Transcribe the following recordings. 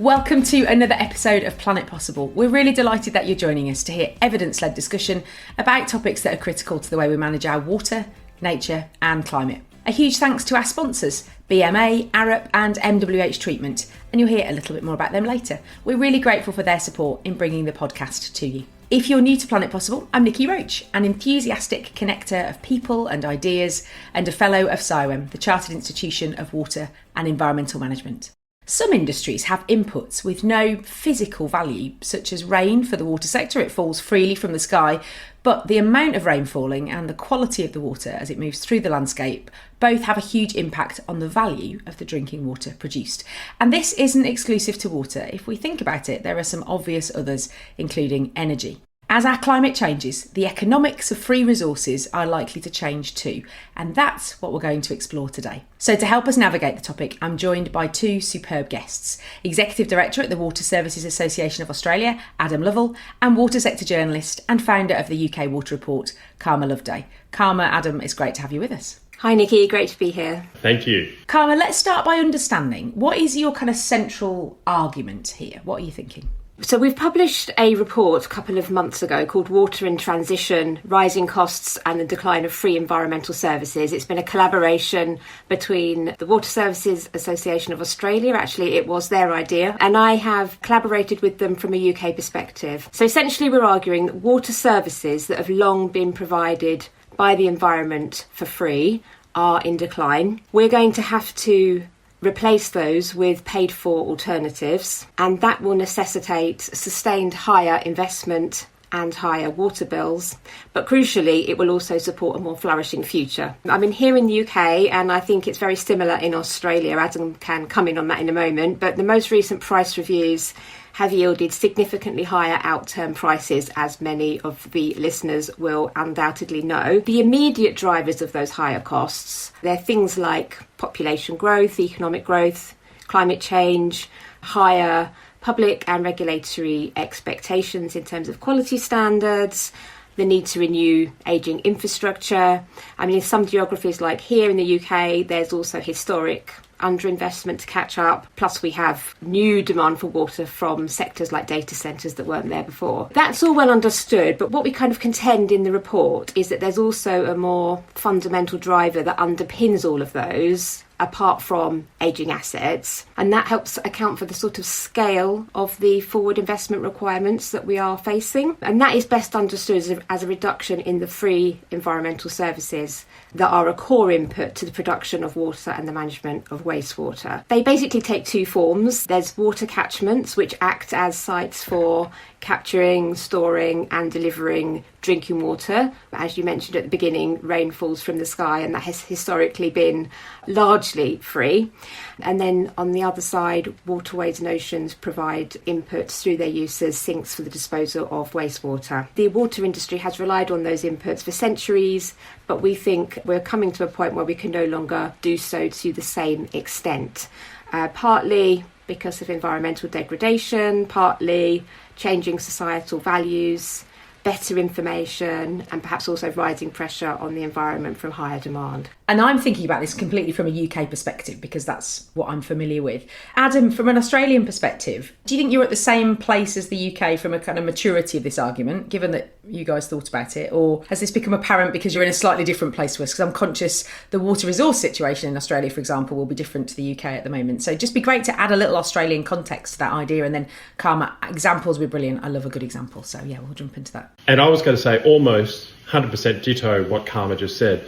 Welcome to another episode of Planet Possible. We're really delighted that you're joining us to hear evidence-led discussion about topics that are critical to the way we manage our water, nature and climate. A huge thanks to our sponsors, BMA, Arup and MWH Treatment, and you'll hear a little bit more about them later. We're really grateful for their support in bringing the podcast to you. If you're new to Planet Possible, I'm Niki Roach, an enthusiastic connector of people and ideas and a fellow of CIWEM, the Chartered Institution of Water and Environmental Management. Some industries have inputs with no physical value, such as rain for the water sector. It falls freely from the sky, but the amount of rain falling and the quality of the water as it moves through the landscape both have a huge impact on the value of the drinking water produced. And this isn't exclusive to water. If we think about it, there are some obvious others, including energy. As our climate changes, the economics of free resources are likely to change too, and that's what we're going to explore today. So to help us navigate the topic, I'm joined by two superb guests. Executive Director at the Water Services Association of Australia, Adam Lovell, and water sector journalist and founder of the UK Water Report, Loveday. Adam, it's great to have you with us. Hi Niki, great to be here. Thank you. Let's start by understanding, what is your kind of central argument here? What are you thinking? So we've published a report a couple of months ago called Water in Transition, Rising Costs and the Decline of Free Environmental Services. It's been a collaboration between the Water Services Association of Australia, actually it was their idea, and I have collaborated with them from a UK perspective. So essentially we're arguing that water services that have long been provided by the environment for free are in decline. We're going to have to replace those with paid for alternatives, and that will necessitate sustained higher investment and higher water bills, but crucially it will also support a more flourishing future. Here in the UK, and I think it's very similar in Australia. Adam can come in on that in a moment, but the most recent price reviews have yielded significantly higher out-term prices, as many of the listeners will undoubtedly know. The immediate drivers of those higher costs, they're things like population growth, economic growth, climate change, higher public and regulatory expectations in terms of quality standards, the need to renew ageing infrastructure. In some geographies like here in the UK, there's also historic underinvestment to catch up, plus we have new demand for water from sectors like data centres that weren't there before. That's all well understood, but what we kind of contend in the report is that there's also a more fundamental driver that underpins all of those, apart from ageing assets, and that helps account for the sort of scale of the forward investment requirements that we are facing, and that is best understood as a reduction in the free environmental services that are a core input to the production of water and the management of wastewater. They basically take two forms. There's water catchments, which act as sites for capturing, storing and delivering drinking water. As you mentioned at the beginning, rain falls from the sky, and that has historically been largely free. And then on the other side, waterways and oceans provide inputs through their use as sinks for the disposal of wastewater. The water industry has relied on those inputs for centuries, but we think we're coming to a point where we can no longer do so to the same extent. Partly because of environmental degradation, partly changing societal values, better information, and perhaps also rising pressure on the environment from higher demand. And I'm thinking about this completely from a UK perspective because that's what I'm familiar with. Adam, from an Australian perspective, do you think you're at the same place as the UK from a kind of maturity of this argument, given that you guys thought about it? Or has this become apparent because you're in a slightly different place to us? Because I'm conscious the water resource situation in Australia, for example, will be different to the UK at the moment. So just be great to add a little Australian context to that idea. And then, Karma, examples would be brilliant. I love a good example. So yeah, we'll jump into that. And I was going to say almost 100% ditto what Karma just said.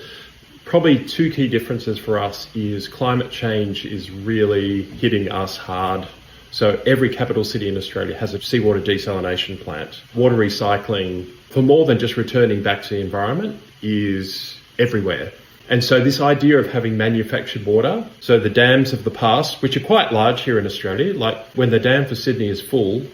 Probably two key differences for us is climate change is really hitting us hard. So every capital city in Australia has a seawater desalination plant. Water recycling, for more than just returning back to the environment, is everywhere. And so this idea of having manufactured water, so the dams of the past, which are quite large here in Australia, like when the dam for Sydney is full,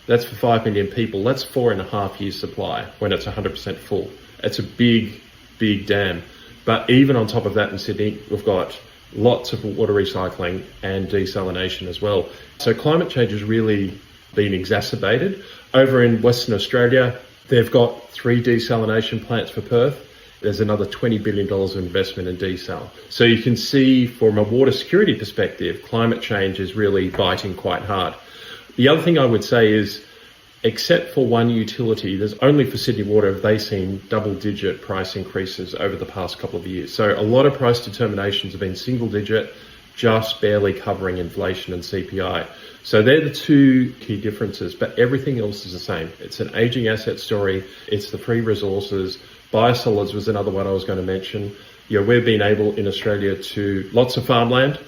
that's for 5 million people. That's 4.5 years supply when it's 100% full. It's a big, big dam. But even on top of that in Sydney, we've got lots of water recycling and desalination as well. So climate change has really been exacerbated. Over in Western Australia, they've got 3 desalination plants for Perth. there's another $20 billion of investment in desal. So you can see from a water security perspective, climate change is really biting quite hard. The other thing I would say is, except for one utility, there's only for Sydney Water have they seen double-digit price increases over the past couple of years. So a lot of price determinations have been single-digit, just barely covering inflation and CPI. So they're the two key differences, but everything else is the same. It's an aging asset story. It's the free resources. Biosolids was another one I was going to mention. We've been able in Australia to lots of farmland.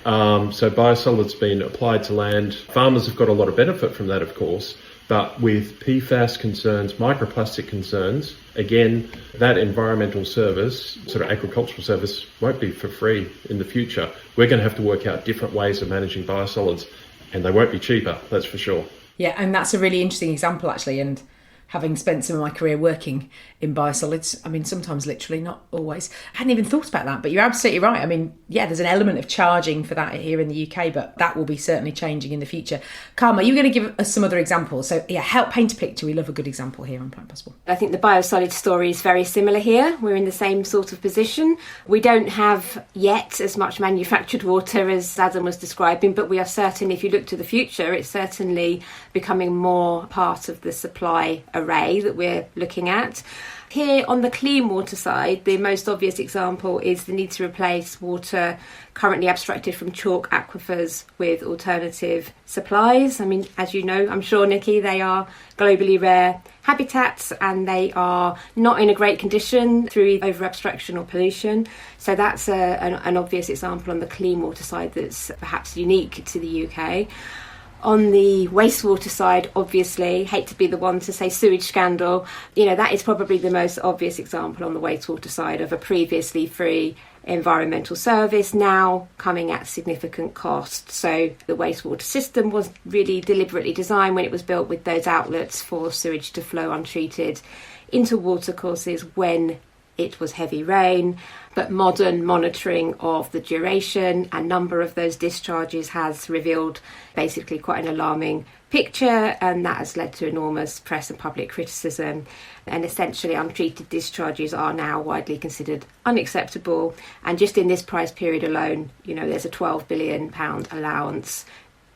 So biosolids been applied to land. Farmers have got a lot of benefit from that, of course. But with PFAS concerns, microplastic concerns, again, that environmental service, sort of agricultural service, won't be for free in the future. We're going to have to work out different ways of managing biosolids, and they won't be cheaper, that's for sure. Yeah, and that's a really interesting example, actually. And having spent some of my career working in biosolids, I mean, sometimes literally, not always. I hadn't even thought about that, but you're absolutely right. I mean, yeah, there's an element of charging for that here in the UK, but that will be certainly changing in the future. Karma, you're going to give us some other examples. So yeah, help paint a picture. We love a good example here on Planet Possible. I think the biosolid story is very similar here. We're in the same sort of position. We don't have yet as much manufactured water as Adam was describing, but we are certain, if you look to the future, it's certainly becoming more part of the supply array that we're looking at. Here on the clean water side, the most obvious example is the need to replace water currently abstracted from chalk aquifers with alternative supplies. I mean, as you know, I'm sure, Niki, they are globally rare habitats and they are not in a great condition through over abstraction or pollution. So that's an obvious example on the clean water side that's perhaps unique to the UK. On the wastewater side, obviously, hate to be the one to say sewage scandal, that is probably the most obvious example on the wastewater side of a previously free environmental service now coming at significant cost. So the wastewater system was really deliberately designed when it was built with those outlets for sewage to flow untreated into watercourses when it was heavy rain, but modern monitoring of the duration and number of those discharges has revealed basically quite an alarming picture, and that has led to enormous press and public criticism. And essentially untreated discharges are now widely considered unacceptable, and just in this price period alone, there's a £12 billion allowance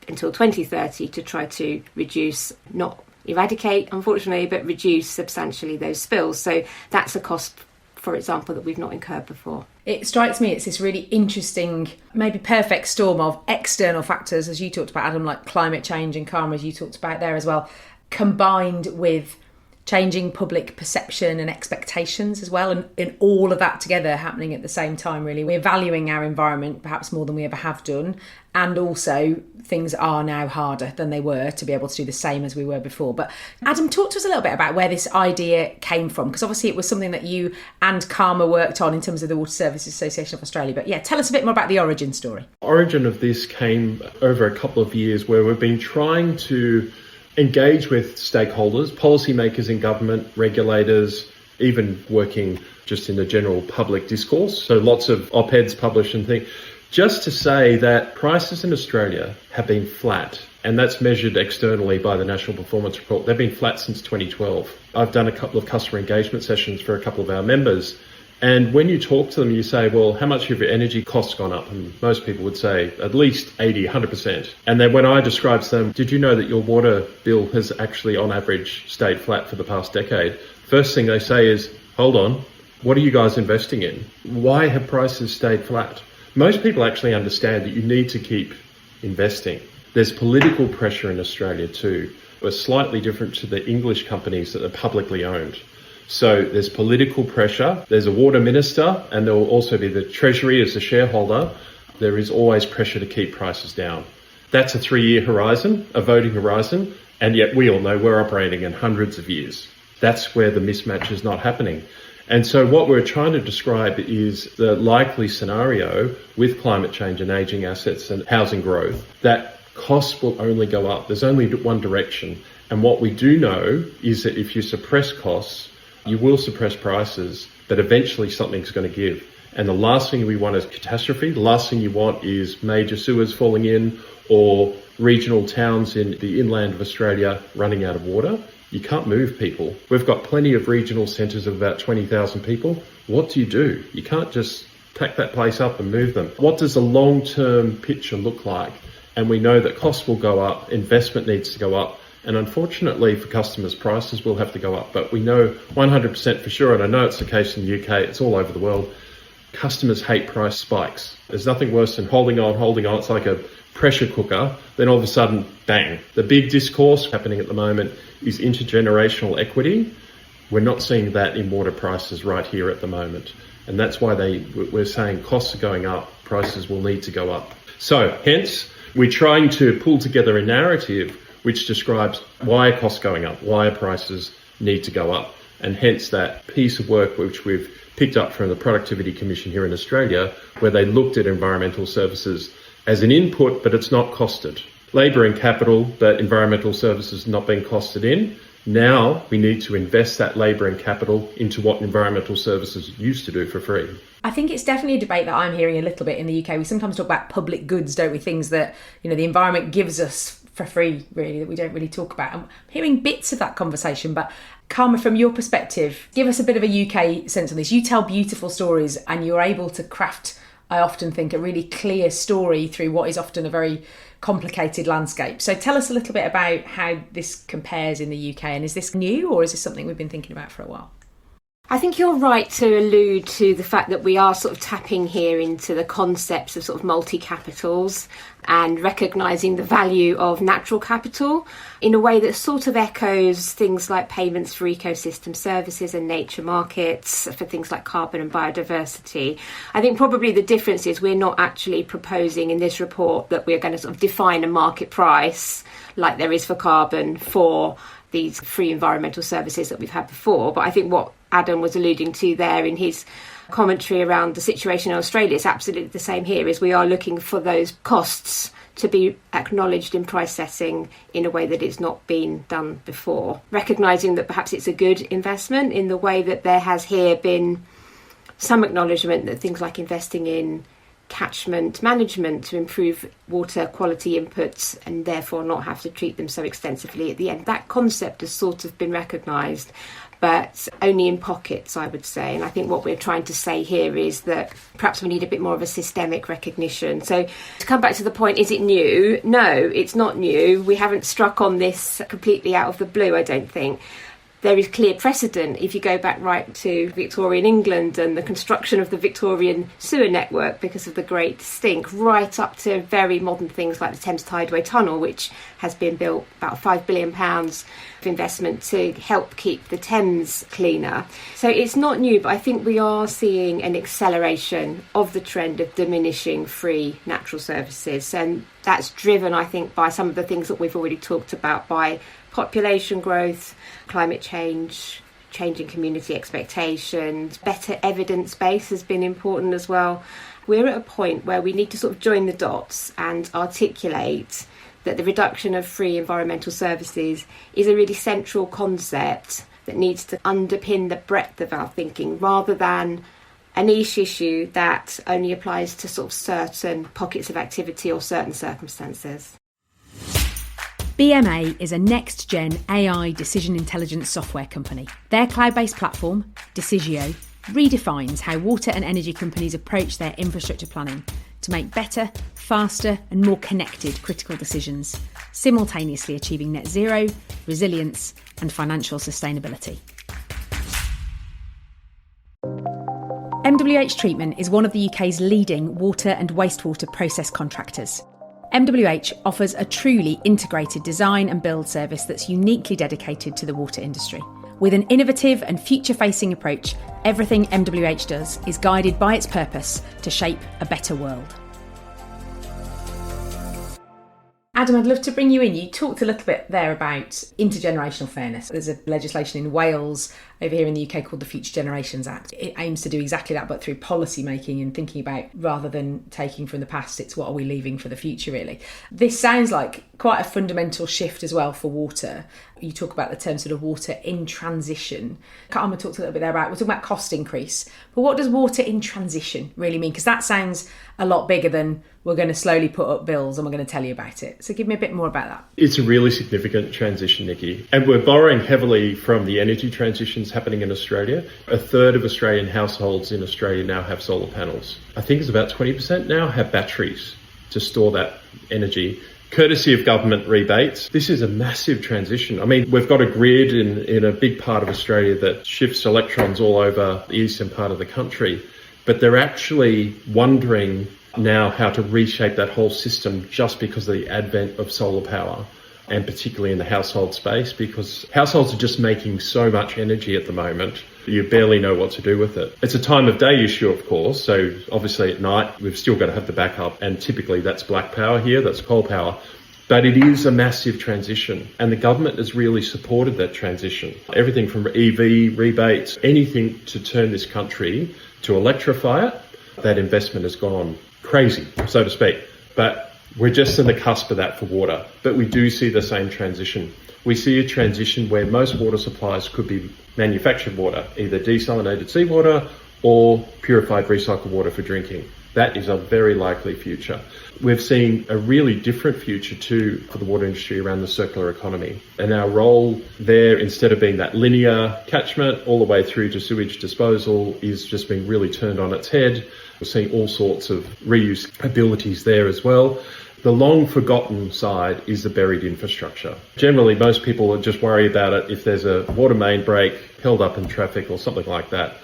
until 2030 to try to reduce, not eradicate unfortunately, but reduce substantially those spills. So that's a cost, for example, that we've not incurred before. It strikes me it's this really interesting, maybe perfect storm of external factors, as you talked about, Adam, like climate change and karma, as you talked about there as well, combined with changing public perception and expectations as well, and all of that together happening at the same time, really. We're valuing our environment perhaps more than we ever have done, and also things are now harder than they were to be able to do the same as we were before. But Adam, talk to us a little bit about where this idea came from, because obviously it was something that you and Karma worked on in terms of the Water Services Association of Australia. But yeah, tell us a bit more about the origin story. Origin of this came over a couple of years where we've been trying to engage with stakeholders, policymakers in government, regulators, even working just in the general public discourse. So lots of op-eds published and things, just to say that prices in Australia have been flat, and that's measured externally by the National Performance Report. They've been flat since 2012. I've done a couple of customer engagement sessions for a couple of our members, and when you talk to them, you say, well, how much have your energy costs gone up? And most people would say at least 80, 100%. And then when I describe to them, did you know that your water bill has actually on average stayed flat for the past decade? First thing they say is, hold on, what are you guys investing in? Why have prices stayed flat? Most people actually understand that you need to keep investing. There's political pressure in Australia too. We're slightly different to the English companies that are publicly owned. So there's political pressure, there's a water minister, and there will also be the Treasury as a shareholder. There is always pressure to keep prices down. That's a 3-year horizon, a voting horizon, and yet we all know we're operating in hundreds of years. That's where the mismatch is not happening. And so what we're trying to describe is the likely scenario with climate change and ageing assets and housing growth, that costs will only go up. There's only one direction. And what we do know is that if you suppress costs, you will suppress prices, but eventually something's going to give. And the last thing we want is catastrophe. The last thing you want is major sewers falling in or regional towns in the inland of Australia running out of water. You can't move people. We've got plenty of regional centres of about 20,000 people. What do? You can't just take that place up and move them. What does a long-term picture look like? And we know that costs will go up, investment needs to go up, and unfortunately for customers, prices will have to go up. But we know 100% for sure, and I know it's the case in the UK, it's all over the world, customers hate price spikes. There's nothing worse than holding on. It's like a pressure cooker, then all of a sudden, bang. The big discourse happening at the moment is intergenerational equity. We're not seeing that in water prices right here at the moment. And that's why we're saying costs are going up, prices will need to go up. So hence, we're trying to pull together a narrative which describes why are costs going up, why are prices need to go up. And hence that piece of work which we've picked up from the Productivity Commission here in Australia, where they looked at environmental services as an input, but it's not costed. Labour and capital, but environmental services not being costed in. Now we need to invest that labour and capital into what environmental services used to do for free. I think it's definitely a debate that I'm hearing a little bit in the UK. We sometimes talk about public goods, don't we? Things that, the environment gives us for free, really, that we don't really talk about. I'm hearing bits of that conversation, but Karma, from your perspective, give us a bit of a UK sense on this. You tell beautiful stories and you're able to craft, I often think, a really clear story through what is often a very complicated landscape. So tell us a little bit about how this compares in the UK, and is this new or is this something we've been thinking about for a while? I think you're right to allude to the fact that we are sort of tapping here into the concepts of sort of multi-capitals and recognising the value of natural capital in a way that sort of echoes things like payments for ecosystem services and nature markets for things like carbon and biodiversity. I think probably the difference is we're not actually proposing in this report that we're going to sort of define a market price like there is for carbon for these free environmental services that we've had before. But I think what Adam was alluding to there in his commentary around the situation in Australia is absolutely the same here, is we are looking for those costs to be acknowledged in price setting in a way that it's not been done before. Recognising that perhaps it's a good investment in the way that there has here been some acknowledgement that things like investing in catchment management to improve water quality inputs and therefore not have to treat them so extensively at the end. That concept has sort of been recognised, but only in pockets, I would say. And I think what we're trying to say here is that perhaps we need a bit more of a systemic recognition. So to come back to the point, is it new? No, it's not new. We haven't struck on this completely out of the blue, I don't think. There is clear precedent if you go back right to Victorian England and the construction of the Victorian sewer network because of the Great Stink, right up to very modern things like the Thames Tideway Tunnel, which has been built about £5 billion of investment to help keep the Thames cleaner. So it's not new, but I think we are seeing an acceleration of the trend of diminishing free natural services. And that's driven, I think, by some of the things that we've already talked about, by population growth, climate change, changing community expectations, better evidence base has been important as well. We're at a point where we need to sort of join the dots and articulate that the reduction of free environmental services is a really central concept that needs to underpin the breadth of our thinking rather than a niche issue that only applies to sort of certain pockets of activity or certain circumstances. BMA is a next-gen AI decision intelligence software company. Their cloud-based platform, Decisio, redefines how water and energy companies approach their infrastructure planning to make better, faster and more connected critical decisions, simultaneously achieving net zero, resilience and financial sustainability. MWH Treatment is one of the UK's leading water and wastewater process contractors. MWH offers a truly integrated design and build service that's uniquely dedicated to the water industry. With an innovative and future-facing approach, everything MWH does is guided by its purpose to shape a better world. Adam, I'd love to bring you in. You talked a little bit there about intergenerational fairness. There's a legislation in Wales over here in the UK called the Future Generations Act. It aims to do exactly that, but through policy making and thinking about, rather than taking from the past, it's what are we leaving for the future, really. This sounds like quite a fundamental shift as well for water. You talk about the term sort of water in transition. Karma talked a little bit there about, we're talking about cost increase, but what does water in transition really mean? Because that sounds a lot bigger than we're going to slowly put up bills and we're going to tell you about it. So give me a bit more about that. It's a really significant transition, Niki. And we're borrowing heavily from the energy transitions happening in Australia. A third of Australian households in Australia now have solar panels. I think it's about 20% now have batteries to store that energy, courtesy of government rebates. This is a massive transition. I mean, we've got a grid in a big part of Australia that shifts electrons all over the eastern part of the country, but they're actually wondering now how to reshape that whole system just because of the advent of solar power, and particularly in the household space, because households are just making so much energy at the moment, you barely know what to do with it. It's a time of day issue, of course, so obviously at night we've still got to have the backup, and typically that's black power here, that's coal power. But it is a massive transition, and the government has really supported that transition. Everything from EV rebates, anything to turn this country to electrify it, that investment has gone crazy, so to speak. But we're just on the cusp of that for water. But we do see the same transition. We see a transition where most water supplies could be manufactured water, either desalinated seawater or purified recycled water for drinking. That is a very likely future. We've seen a really different future too for the water industry around the circular economy. And our role there, instead of being that linear catchment all the way through to sewage disposal, is just being really turned on its head. We're seeing all sorts of reuse abilities there as well. The long forgotten side is the buried infrastructure. Generally, most people just worry about it if there's a water main break, held up in traffic or something like that.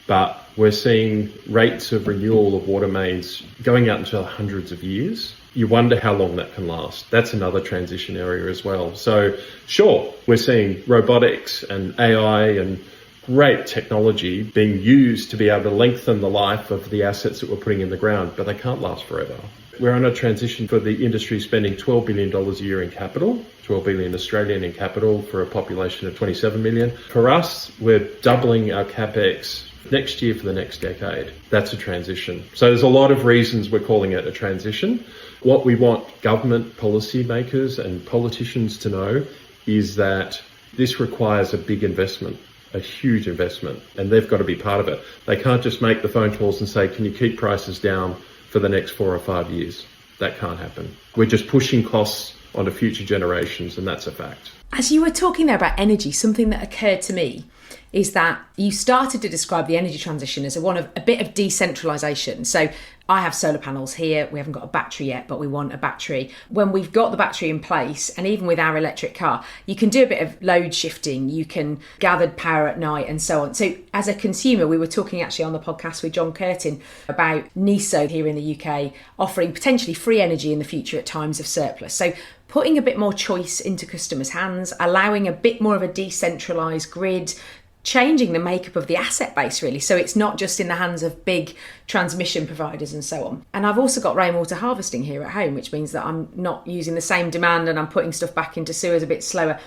But we're seeing rates of renewal of water mains going out into hundreds of years. You wonder how long that can last. That's another transition area as well. So sure, we're seeing robotics and AI and great technology being used to be able to lengthen the life of the assets that we're putting in the ground, but they can't last forever. We're on a transition for the industry spending $12 billion a year in capital, 12 billion Australian in capital for a population of 27 million. For us, we're doubling our CapEx next year for the next decade. That's a transition. So there's a lot of reasons we're calling it a transition. What we want government policy makers and politicians to know is that this requires a big investment, a huge investment, and they've got to be part of it. They can't just make the phone calls and say, can you keep prices down for the next 4 or 5 years? That can't happen. We're just pushing costs onto future generations, and that's a fact. As you were talking there about energy, something that occurred to me is that you started to describe the energy transition as a bit of decentralisation. So I have solar panels here. We haven't got a battery yet, but we want a battery. When we've got the battery in place, and even with our electric car, you can do a bit of load shifting. You can gather power at night and so on. So as a consumer, we were talking actually on the podcast with John Curtin about NESO here in the UK offering potentially free energy in the future at times of surplus. So putting a bit more choice into customers' hands, allowing a bit more of a decentralised grid, changing the makeup of the asset base really, so it's not just in the hands of big transmission providers and so on. And I've also got rainwater harvesting here at home, which means that I'm not using the same demand and I'm putting stuff back into sewers a bit slower.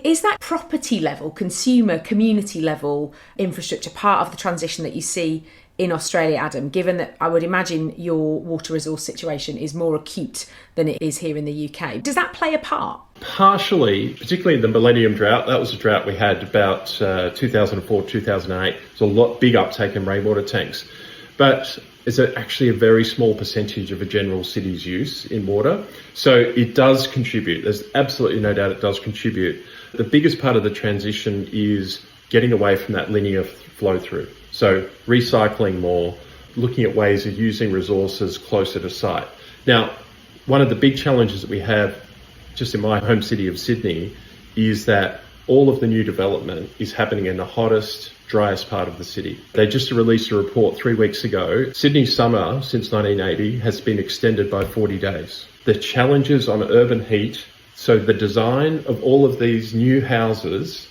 Is that property level, consumer, community level infrastructure part of the transition that you see in Australia, Adam, given that I would imagine your water resource situation is more acute than it is here in the UK? Does that play a part? Partially, particularly the Millennium Drought. That was a drought we had about 2004, 2008. It's a big uptake in rainwater tanks. But it's actually a very small percentage of a general city's use in water. So it does contribute. There's absolutely no doubt it does contribute. The biggest part of the transition is getting away from that linear flow through. So recycling more, looking at ways of using resources closer to site. Now, one of the big challenges that we have just in my home city of Sydney is that all of the new development is happening in the hottest, driest part of the city. They just released a report 3 weeks ago. Sydney's summer since 1980 has been extended by 40 days. The challenges on urban heat, so the design of all of these new houses,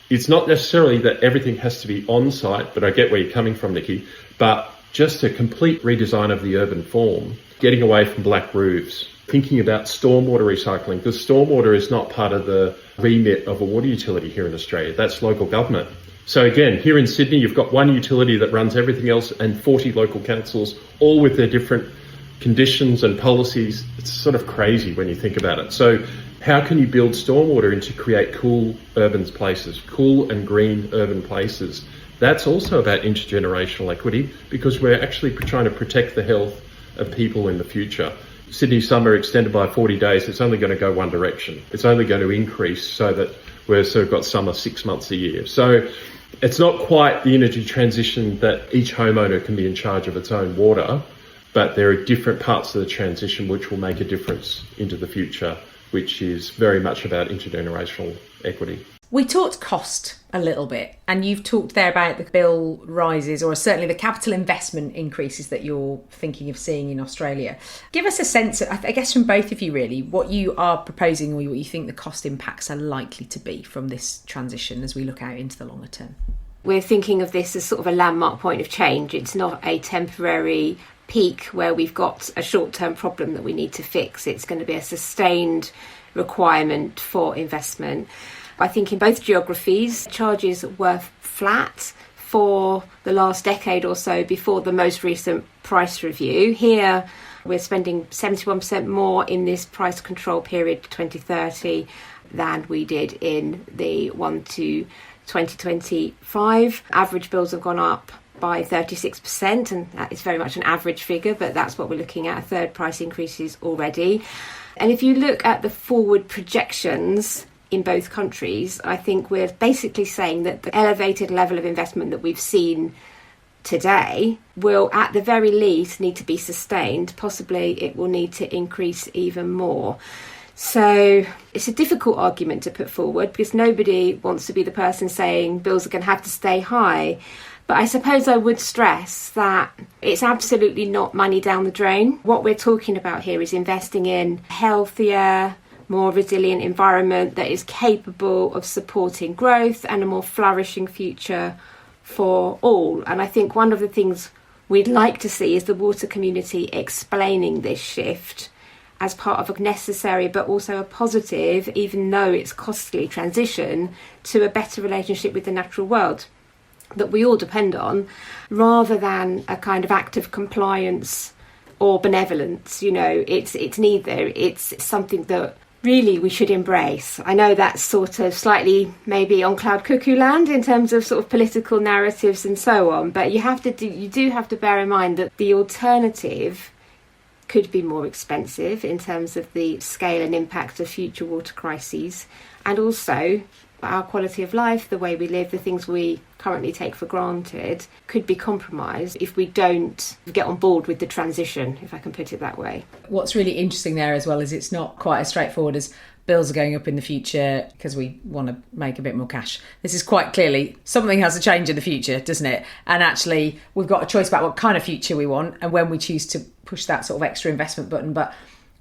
it's not necessarily that everything has to be on site, but I get where you're coming from, Niki, but just a complete redesign of the urban form, getting away from black roofs, thinking about stormwater recycling, because stormwater is not part of the remit of a water utility here in Australia. That's local government. So again, here in Sydney, you've got one utility that runs everything else and 40 local councils, all with their different conditions and policies, it's sort of crazy when you think about it. So how can you build stormwater and to create cool urban places, cool and green urban places? That's also about intergenerational equity, because we're actually trying to protect the health of people in the future. Sydney summer extended by 40 days, it's only going to go one direction. It's only going to increase so that we've sort of got summer 6 months a year. So it's not quite the energy transition that each homeowner can be in charge of its own water, but there are different parts of the transition which will make a difference into the future, which is very much about intergenerational equity. We talked cost a little bit, and you've talked there about the bill rises, or certainly the capital investment increases that you're thinking of seeing in Australia. Give us a sense, I guess from both of you really, what you are proposing or what you think the cost impacts are likely to be from this transition as we look out into the longer term. We're thinking of this as sort of a landmark point of change. It's not a temporary peak where we've got a short-term problem that we need to fix. It's going to be a sustained requirement for investment. I think in both geographies, charges were flat for the last decade or so before the most recent price review. Here, we're spending 71% more in this price control period to 2030 than we did in the one to 2025. Average bills have gone up by 36%, and that is very much an average figure, but that's what we're looking at, a third price increases already. And if you look at the forward projections in both countries, I think we're basically saying that the elevated level of investment that we've seen today will at the very least need to be sustained. Possibly it will need to increase even more. So it's a difficult argument to put forward because nobody wants to be the person saying bills are going to have to stay high. But I suppose I would stress that it's absolutely not money down the drain. What we're talking about here is investing in healthier, more resilient environment that is capable of supporting growth and a more flourishing future for all. And I think one of the things we'd like to see is the water community explaining this shift as part of a necessary but also a positive, even though it's costly, transition to a better relationship with the natural world that we all depend on, rather than a kind of act of compliance or benevolence. You know, it's neither. It's something that really we should embrace. I know that's sort of slightly maybe on cloud cuckoo land in terms of sort of political narratives and so on, but you do have to bear in mind that the alternative could be more expensive in terms of the scale and impact of future water crises, and also our quality of life, the way we live, the things we currently take for granted could be compromised if we don't get on board with the transition, if I can put it that way. What's really interesting there as well is it's not quite as straightforward as bills are going up in the future because we want to make a bit more cash. This is quite clearly something has to change in the future, doesn't it? And actually we've got a choice about what kind of future we want and when we choose to push that sort of extra investment button, but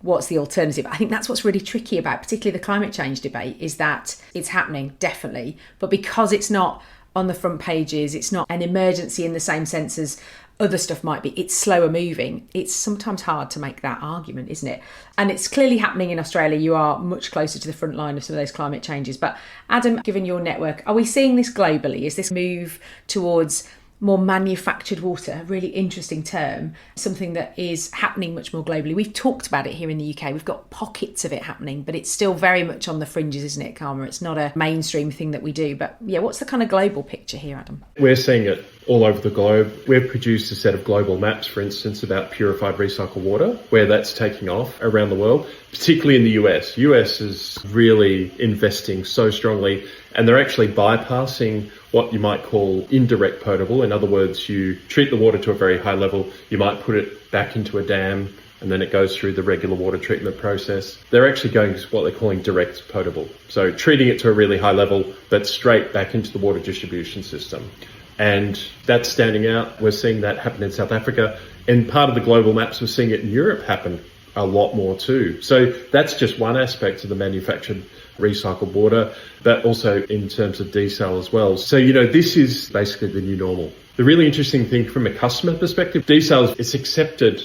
what's the alternative? I think that's what's really tricky about particularly the climate change debate, is that it's happening, definitely, but because it's not on the front pages, it's not an emergency in the same sense as other stuff might be, it's slower moving, it's sometimes hard to make that argument, isn't it? And it's clearly happening in Australia. You are much closer to the front line of some of those climate changes. But Adam, given your network, are we seeing this globally? Is this move towards more manufactured water, a really interesting term, something that is happening much more globally? We've talked about it here in the UK. We've got pockets of it happening, but it's still very much on the fringes, isn't it, Karma? It's not a mainstream thing that we do. But yeah, what's the kind of global picture here, Adam? We're seeing it all over the globe. We've produced a set of global maps, for instance, about purified recycled water, where that's taking off around the world, particularly in the US. US is really investing so strongly, and they're actually bypassing what you might call indirect potable. In other words, you treat the water to a very high level, you might put it back into a dam, and then it goes through the regular water treatment process. They're actually going to what they're calling direct potable. So treating it to a really high level, but straight back into the water distribution system. And that's standing out. We're seeing that happen in South Africa. And part of the global maps, we're seeing it in Europe happen a lot more too. So that's just one aspect of the manufactured recycled water, but also in terms of desal as well. So, this is basically the new normal. The really interesting thing from a customer perspective, desal is accepted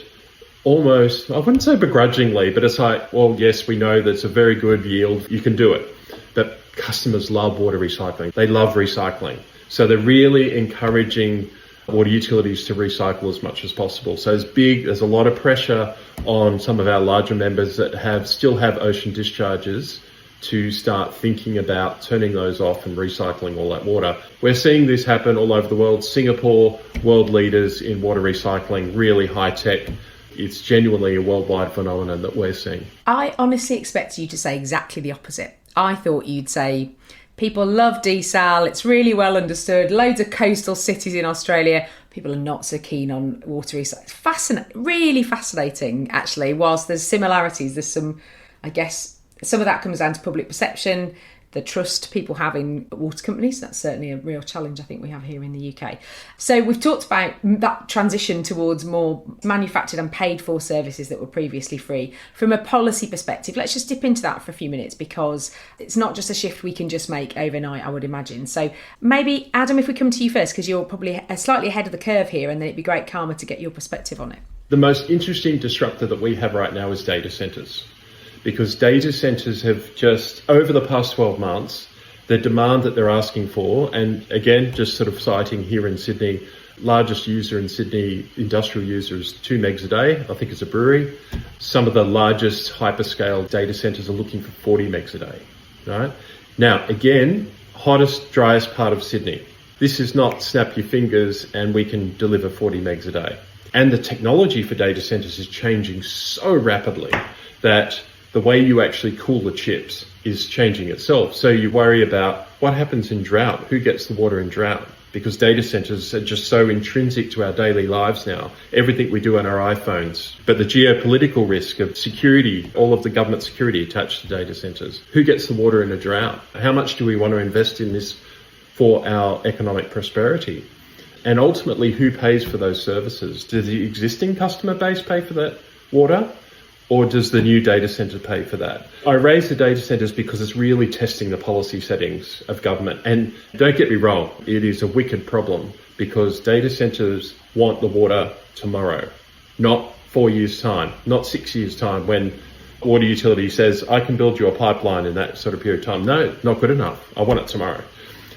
almost, I wouldn't say begrudgingly, but it's like, well, yes, we know that's a very good yield, you can do it. But customers love water recycling. They love recycling. So they're really encouraging water utilities to recycle as much as possible. So there's a lot of pressure on some of our larger members that still have ocean discharges to start thinking about turning those off and recycling all that water. We're seeing this happen all over the world. Singapore, world leaders in water recycling, really high tech. It's genuinely a worldwide phenomenon that we're seeing. I honestly expected you to say exactly the opposite. I thought you'd say people love desal, it's really well understood, loads of coastal cities in Australia, people are not so keen on water recycling. It's really fascinating, actually. Whilst there's similarities, there's some, I guess, some of that comes down to public perception, the trust people have in water companies. That's certainly a real challenge I think we have here in the UK. So we've talked about that transition towards more manufactured and paid for services that were previously free. From a policy perspective, let's just dip into that for a few minutes, because it's not just a shift we can just make overnight, I would imagine. So maybe, Adam, if we come to you first, because you're probably slightly ahead of the curve here, and then it'd be great, Karma, to get your perspective on it. The most interesting disruptor that we have right now is data centres. Because data centres have just, over the past 12 months, the demand that they're asking for, and again, just sort of citing here in Sydney, largest user in Sydney, industrial user, is 2 megs a day. I think it's a brewery. Some of the largest hyperscale data centres are looking for 40 megs a day, right? Now, again, hottest, driest part of Sydney. This is not snap your fingers and we can deliver 40 megs a day. And the technology for data centres is changing so rapidly that the way you actually cool the chips is changing itself. So you worry about what happens in drought, who gets the water in drought, because data centres are just so intrinsic to our daily lives now, everything we do on our iPhones. But the geopolitical risk of security, all of the government security attached to data centres, who gets the water in a drought? How much do we want to invest in this for our economic prosperity? And ultimately, who pays for those services? Does the existing customer base pay for that water? Or does the new data centre pay for that? I raise the data centres because it's really testing the policy settings of government. And don't get me wrong, it is a wicked problem, because data centres want the water tomorrow, not 4 years' time, not 6 years' time, when water utility says, I can build you a pipeline in that sort of period of time. No, not good enough. I want it tomorrow.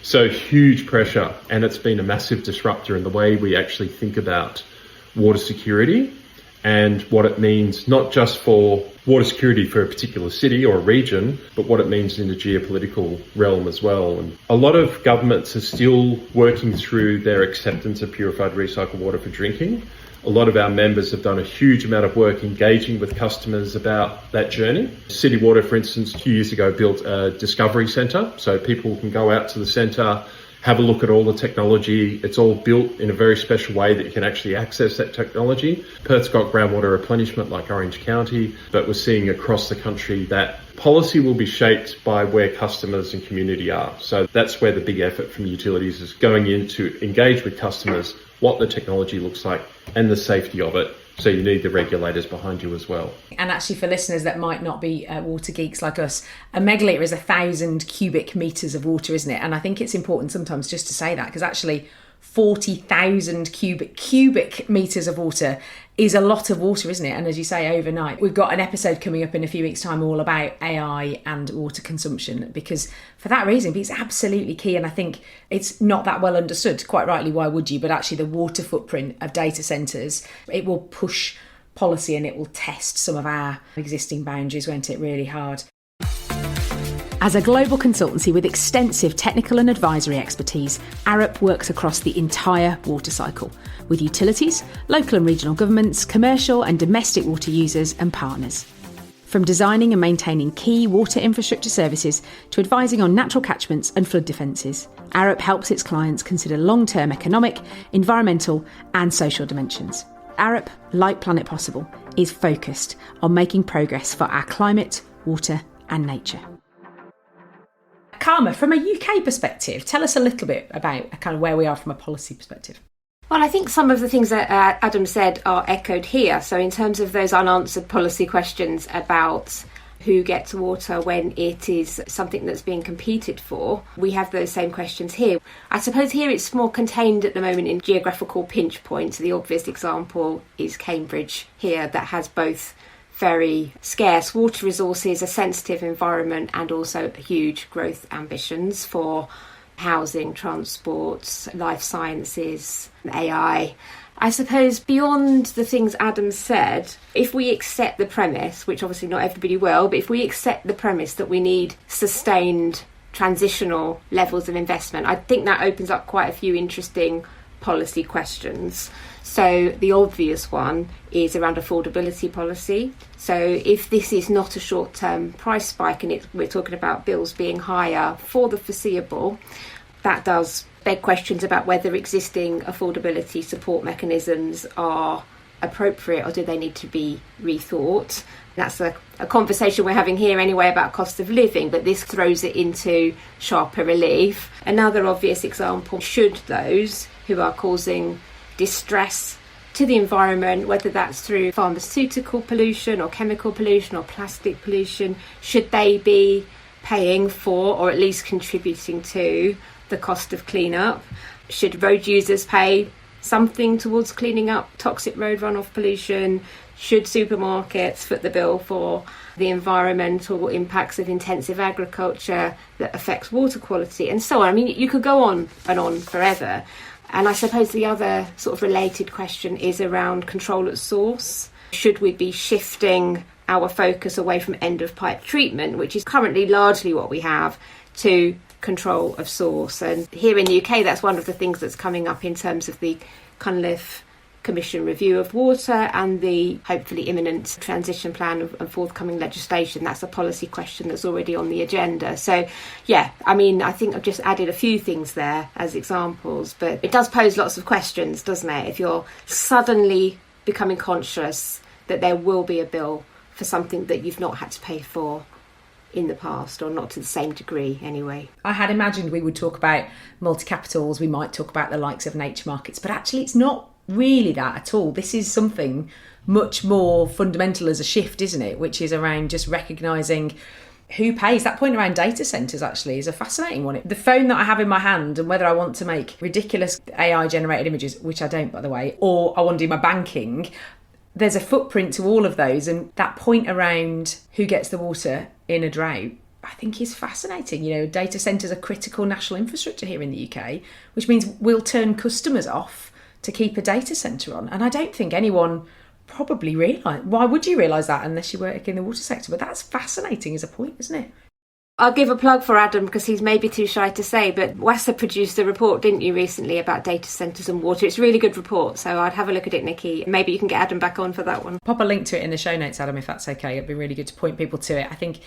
So huge pressure, and it's been a massive disruptor in the way we actually think about water security and what it means, not just for water security for a particular city or a region, but what it means in the geopolitical realm as well. And a lot of governments are still working through their acceptance of purified recycled water for drinking. A lot of our members have done a huge amount of work engaging with customers about that journey. City Water, for instance, 2 years ago built a discovery centre, so people can go out to the centre, have a look at all the technology. It's all built in a very special way that you can actually access that technology. Perth's got groundwater replenishment like Orange County, but we're seeing across the country that policy will be shaped by where customers and community are. So that's where the big effort from utilities is going in, to engage with customers, what the technology looks like and the safety of it. So you need the regulators behind you as well. And actually, for listeners that might not be water geeks like us, a megalitre is 1,000 cubic metres of water, isn't it? And I think it's important sometimes just to say that, because actually 40,000 cubic metres of water is a lot of water, isn't it? And as you say, overnight. We've got an episode coming up in a few weeks' time all about AI and water consumption, because for that reason, it's absolutely key. And I think it's not that well understood, quite rightly, why would you? But actually the water footprint of data centres, it will push policy and it will test some of our existing boundaries, won't it? Really hard. As a global consultancy with extensive technical and advisory expertise, Arup works across the entire water cycle, with utilities, local and regional governments, commercial and domestic water users and partners. From designing and maintaining key water infrastructure services to advising on natural catchments and flood defences, Arup helps its clients consider long-term economic, environmental and social dimensions. Arup, like Planet Possible, is focused on making progress for our climate, water and nature. Karma, from a UK perspective, tell us a little bit about kind of where we are from a policy perspective. Well, I think some of the things that Adam said are echoed here. So in terms of those unanswered policy questions about who gets water when it is something that's being competed for, we have those same questions here. I suppose here it's more contained at the moment in geographical pinch points. The obvious example is Cambridge here, that has both very scarce water resources, a sensitive environment and also huge growth ambitions for housing, transport, life sciences, AI. I suppose beyond the things Adam said, if we accept the premise, which obviously not everybody will, but if we accept the premise that we need sustained transitional levels of investment, I think that opens up quite a few interesting policy questions. So the obvious one is around affordability policy. So if this is not a short-term price spike and we're talking about bills being higher for the foreseeable, that does beg questions about whether existing affordability support mechanisms are appropriate or do they need to be rethought. That's a conversation we're having here anyway about cost of living, but this throws it into sharper relief. Another obvious example, should those who are causing distress to the environment, whether that's through pharmaceutical pollution or chemical pollution or plastic pollution, should they be paying for or at least contributing to the cost of clean-up? Should road users pay something towards cleaning up toxic road runoff pollution? Should supermarkets foot the bill for the environmental impacts of intensive agriculture that affects water quality, and so on? I mean, you could go on and on forever. And I suppose the other sort of related question is around control at source. Should we be shifting our focus away from end-of-pipe treatment, which is currently largely what we have, to control of source? And here in the UK, that's one of the things that's coming up in terms of the Cunliffe Commission review of water and the hopefully imminent transition plan and forthcoming legislation. That's a policy question that's already on the agenda. So, yeah, I mean, I think I've just added a few things there as examples, but it does pose lots of questions, doesn't it? If you're suddenly becoming conscious that there will be a bill for something that you've not had to pay for in the past, or not to the same degree anyway. I had imagined we would talk about multi-capitals, we might talk about the likes of nature markets, but actually it's not really that at all. This is something much more fundamental as a shift, isn't it? Which is around just recognising who pays. That point around data centres actually is a fascinating one. The phone that I have in my hand, and whether I want to make ridiculous AI generated images, which I don't by the way, or I want to do my banking, there's a footprint to all of those. And that point around who gets the water in a drought, I think is fascinating. You know, data centres are critical national infrastructure here in the UK, which means we'll turn customers off to keep a data centre on. And I don't think anyone probably realise, why would you realise that unless you work in the water sector? But that's fascinating as a point, isn't it? I'll give a plug for Adam because he's maybe too shy to say, but WASA produced a report, didn't you, recently about data centres and water? It's a really good report, so I'd have a look at it, Niki. Maybe you can get Adam back on for that one. Pop a link to it in the show notes, Adam, if that's okay. It'd be really good to point people to it. I think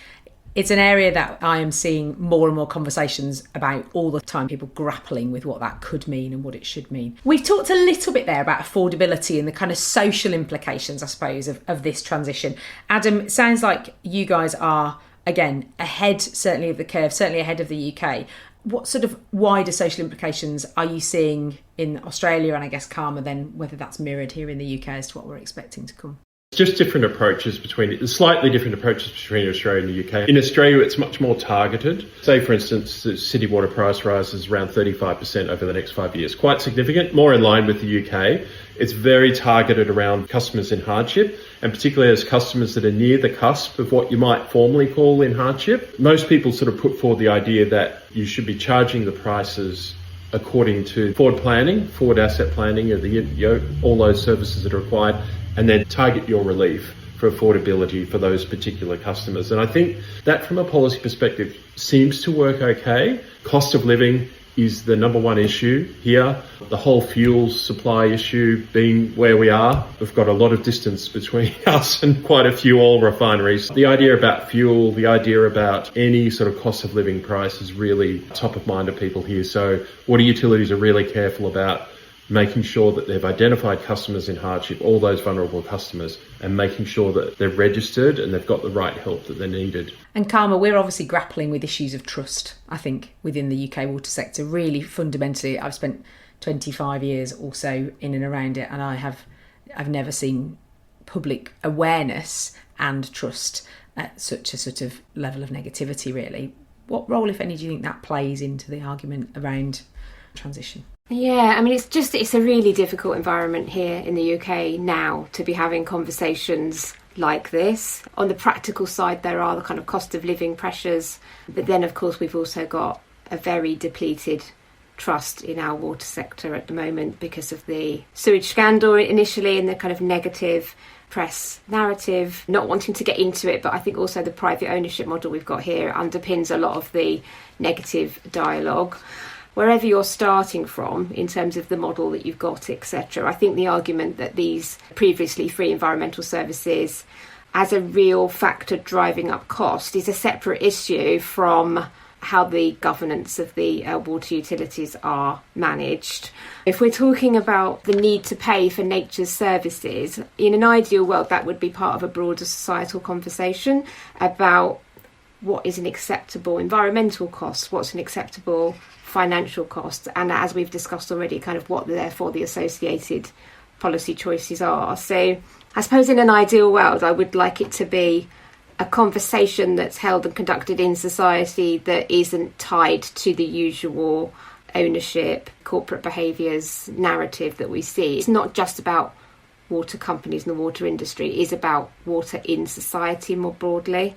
it's an area that I am seeing more and more conversations about all the time, people grappling with what that could mean and what it should mean. We've talked a little bit there about affordability and the kind of social implications, I suppose, of this transition. Adam, it sounds like you guys are, again, ahead certainly of the curve, certainly ahead of the UK. What sort of wider social implications are you seeing in Australia and I guess Karma then, whether that's mirrored here in the UK as to what we're expecting to come? Just different approaches slightly different approaches between Australia and the UK. In Australia, it's much more targeted. Say, for instance, the city water price rise is around 35% over the next 5 years. Quite significant, more in line with the UK. It's very targeted around customers in hardship, and particularly as customers that are near the cusp of what you might formally call in hardship. Most people sort of put forward the idea that you should be charging the prices according to forward planning, forward asset planning, all those services that are required, and then target your relief for affordability for those particular customers. And I think that from a policy perspective seems to work okay. Cost of living is the number one issue here. The whole fuel supply issue being where we are, we've got a lot of distance between us and quite a few oil refineries. The idea about fuel, the idea about any sort of cost of living price is really top of mind of people here. So water utilities are really careful about making sure that they've identified customers in hardship, all those vulnerable customers, and making sure that they're registered and they've got the right help that they needed. And Karma, we're obviously grappling with issues of trust, I think, within the UK water sector. Really fundamentally, I've spent 25 years or so in and around it, and I've never seen public awareness and trust at such a sort of level of negativity, really. What role, if any, do you think that plays into the argument around transition? Yeah, I mean, it's a really difficult environment here in the UK now to be having conversations like this. On the practical side, there are the kind of cost of living pressures, but then, of course, we've also got a very depleted trust in our water sector at the moment because of the sewage scandal initially and the kind of negative press narrative, not wanting to get into it, but I think also the private ownership model we've got here underpins a lot of the negative dialogue. Wherever you're starting from in terms of the model that you've got, etc., I think the argument that these previously free environmental services as a real factor driving up cost is a separate issue from how the governance of the water utilities are managed. If we're talking about the need to pay for nature's services, in an ideal world that would be part of a broader societal conversation about what is an acceptable environmental cost, what's an acceptable financial cost, and as we've discussed already, kind of what therefore the associated policy choices are. So I suppose in an ideal world I would like it to be a conversation that's held and conducted in society that isn't tied to the usual ownership, corporate behaviours narrative that we see. It's not just about water companies and the water industry, it is about water in society more broadly.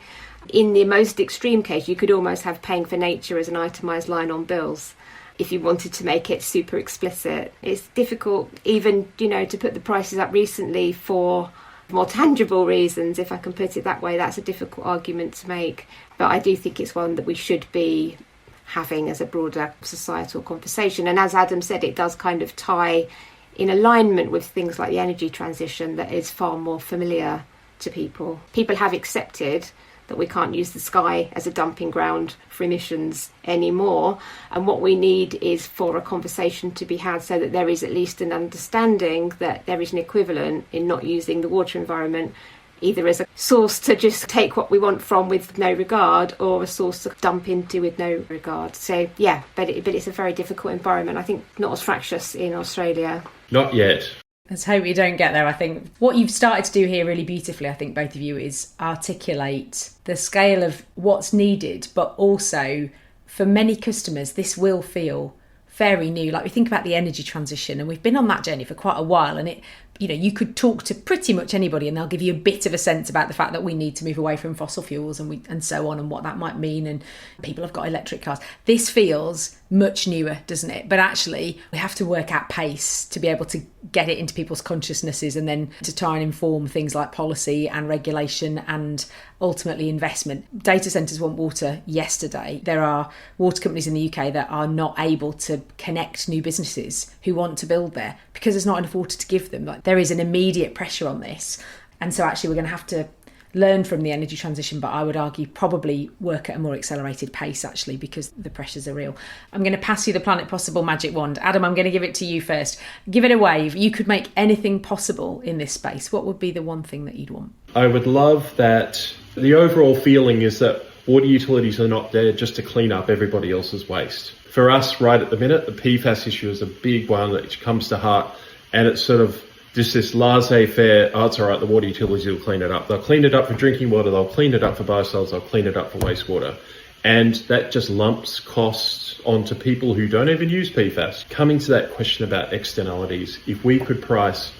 In the most extreme case, you could almost have paying for nature as an itemised line on bills if you wanted to make it super explicit. It's difficult even, to put the prices up recently for more tangible reasons, if I can put it that way. That's a difficult argument to make, but I do think it's one that we should be having as a broader societal conversation. And as Adam said, it does kind of tie in alignment with things like the energy transition that is far more familiar to people. People have accepted that we can't use the sky as a dumping ground for emissions anymore. And what we need is for a conversation to be had so that there is at least an understanding that there is an equivalent in not using the water environment either as a source to just take what we want from with no regard or a source to dump into with no regard. So, yeah, but it's a very difficult environment. I think not as fractious in Australia. Not yet. Let's hope you don't get there. I think what you've started to do here really beautifully, I think both of you, is articulate the scale of what's needed, but also for many customers, this will feel very new. Like we think about the energy transition, and we've been on that journey for quite a while, and you could talk to pretty much anybody and they'll give you a bit of a sense about the fact that we need to move away from fossil fuels and so on, and what that might mean, and people have got electric cars. This feels much newer, doesn't it? But actually we have to work at pace to be able to get it into people's consciousnesses and then to try and inform things like policy and regulation and ultimately investment. Data centres want water yesterday. There are water companies in the UK that are not able to connect new businesses who want to build there because there's not enough water to give them. Like, there is an immediate pressure on this. And so actually we're going to have to learn from the energy transition, but I would argue probably work at a more accelerated pace actually, because the pressures are real. I'm going to pass you the Planet Possible magic wand. Adam, I'm going to give it to you first. Give it a wave. You could make anything possible in this space. What would be the one thing that you'd want? I would love that the overall feeling is that water utilities are not there just to clean up everybody else's waste. For us right at the minute, the PFAS issue is a big one that comes to heart, and it's sort of just this laissez-faire, it's all right, the water utilities will clean it up. They'll clean it up for drinking water, they'll clean it up for biosolids, they'll clean it up for wastewater. And that just lumps costs onto people who don't even use PFAS. Coming to that question about externalities, if we could price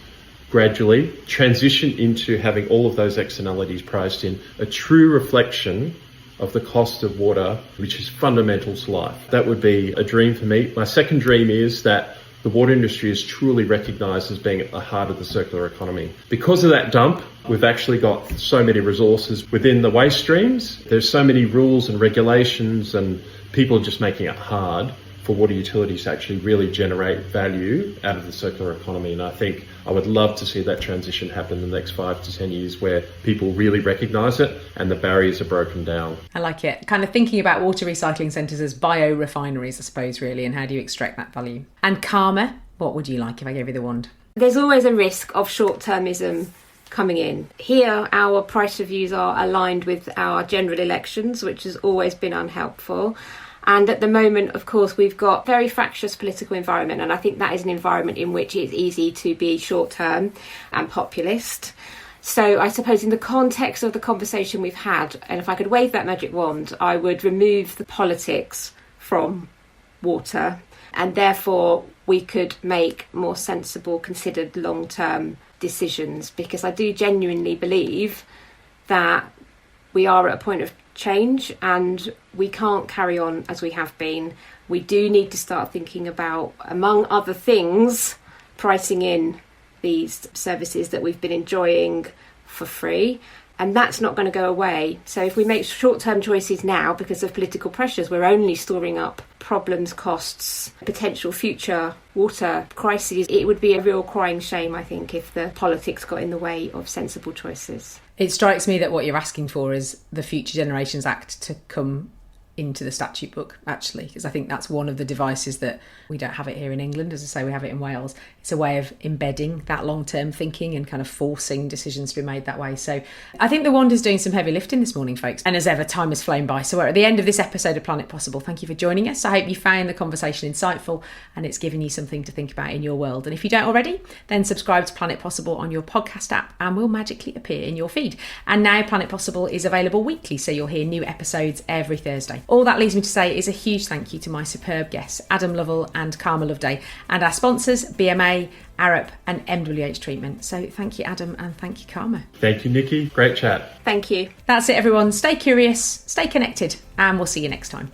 gradually, transition into having all of those externalities priced in, a true reflection of the cost of water, which is fundamental to life. That would be a dream for me. My second dream is that the water industry is truly recognised as being at the heart of the circular economy. Because of that dump, we've actually got so many resources within the waste streams. There's so many rules and regulations, and people are just making it hard for water utilities to actually really generate value out of the circular economy. And I think I would love to see that transition happen in the next 5 to 10 years, where people really recognise it and the barriers are broken down. I like it. Kind of thinking about water recycling centres as biorefineries, I suppose, really, and how do you extract that value? And Karma, what would you like if I gave you the wand? There's always a risk of short-termism coming in. Here, our price reviews are aligned with our general elections, which has always been unhelpful. And at the moment, of course, we've got very fractious political environment, and I think that is an environment in which it's easy to be short-term and populist. So I suppose in the context of the conversation we've had, and if I could wave that magic wand, I would remove the politics from water, and therefore we could make more sensible, considered long-term decisions, because I do genuinely believe that we are at a point of change, and we can't carry on as we have been. We do need to start thinking about, among other things, pricing in these services that we've been enjoying for free. And that's not going to go away. So if we make short-term choices now because of political pressures, we're only storing up problems, costs, potential future water crises. It would be a real crying shame, I think, if the politics got in the way of sensible choices. It strikes me that what you're asking for is the Future Generations Act to come into the statute book, actually, because I think that's one of the devices that we don't have it here in England. As I say, we have it in Wales. It's a way of embedding that long-term thinking and kind of forcing decisions to be made that way. So I think the Wanda's doing some heavy lifting this morning, folks. And as ever, time has flown by. So we're at the end of this episode of Planet Possible. Thank you for joining us. I hope you found the conversation insightful and it's given you something to think about in your world. And if you don't already, then subscribe to Planet Possible on your podcast app and we'll magically appear in your feed. And now Planet Possible is available weekly, so you'll hear new episodes every Thursday. All that leaves me to say is a huge thank you to my superb guests, Adam Lovell and Karma Loveday, and our sponsors, BMA, Arup and MWH Treatment. So thank you, Adam, and thank you, Karma. Thank you, Niki. Great chat. Thank you. That's it, everyone. Stay curious, stay connected, and we'll see you next time.